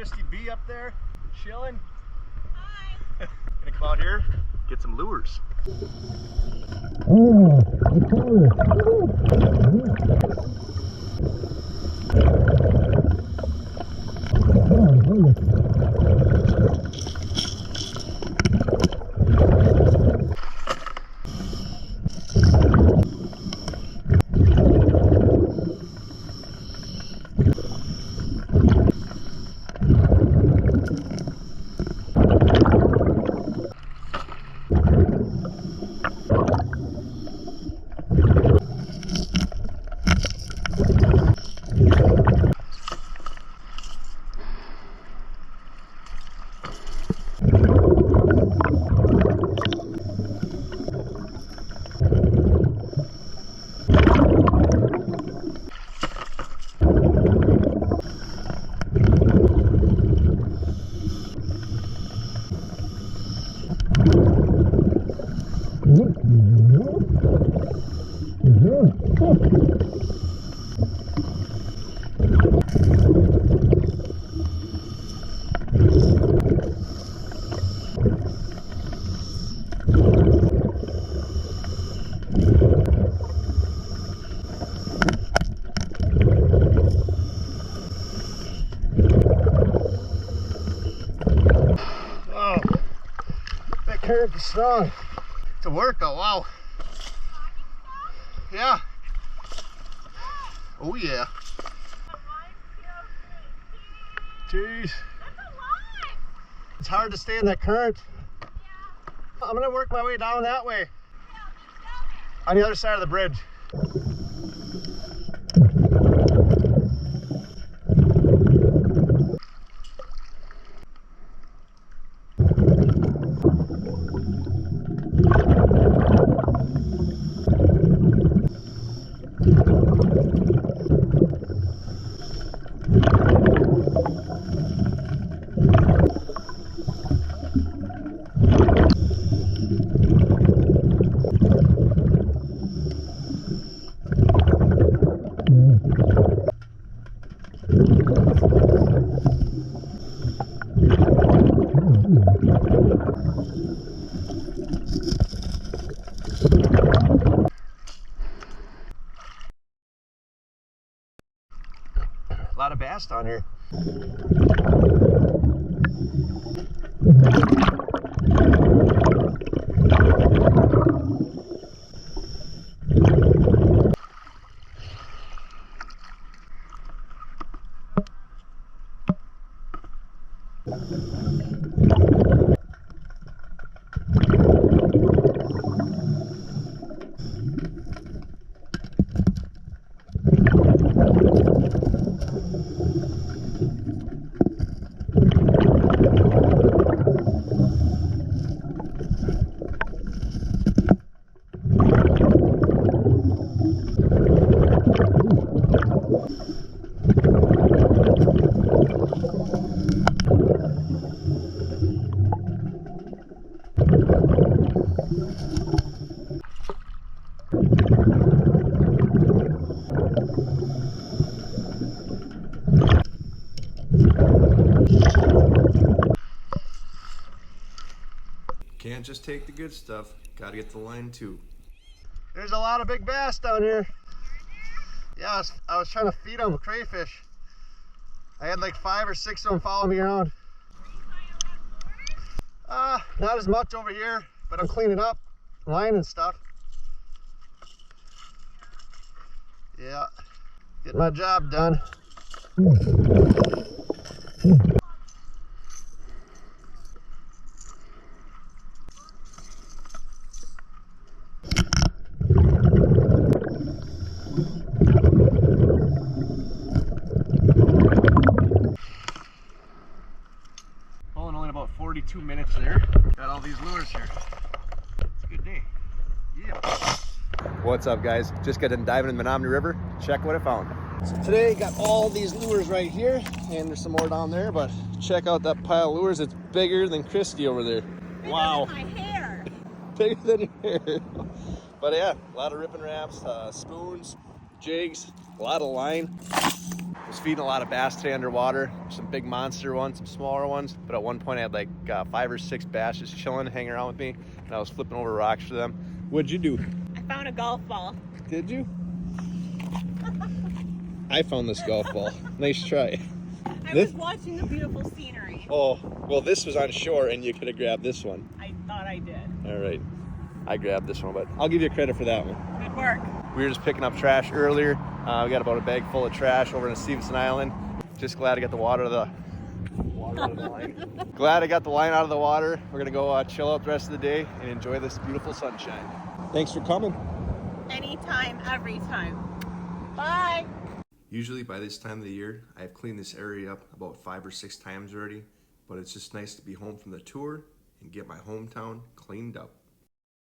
Christie B up there, chilling. Hi. Gonna come out here, get some lures. Oh, that current is strong. It's a workout, wow. Yeah. Oh yeah. Jeez. It's hard to stay in that current. Yeah. I'm gonna work my way down that way. Yeah, on the other side of the bridge. A lot of bass down here. Can't just take the good stuff, gotta get the line too. There's a lot of big bass down here. Yeah, I was trying to feed them crayfish. I had like 5 or 6 of them following me around. Not as much over here, but I'm cleaning up, line and stuff. Yeah, getting my job done. Only about 42 minutes there. Got all these lures here. It's a good day. Yeah. What's up, guys? Just got done diving in the Menominee River. Check what I found. So today got all these lures right here, and there's some more down there, but check out that pile of lures. It's bigger than Christie over there. Wow. Bigger than my hair. Bigger than your hair. But yeah, a lot of ripping wraps, spoons, jigs, a lot of line. Was feeding a lot of bass today underwater, some big monster ones, some smaller ones, but at one point I had like 5 or 6 bass just chilling, hanging around with me, and I was flipping over rocks for them. What'd you do? I found a golf ball. Did you? I found this golf ball. Nice try. I was watching the beautiful scenery. Oh, well this was on shore and you could have grabbed this one. I thought I did. All right, I grabbed this one, but I'll give you credit for that one. Good work. We were just picking up trash earlier. We got about a bag full of trash over in Stevenson Island. Just glad I got the water out of the line. Glad I got the line out of the water. We're gonna go chill out the rest of the day and enjoy this beautiful sunshine. Thanks for coming. Anytime, every time. Bye. Usually by this time of the year, I've cleaned this area up about 5 or 6 times already, but it's just nice to be home from the tour and get my hometown cleaned up.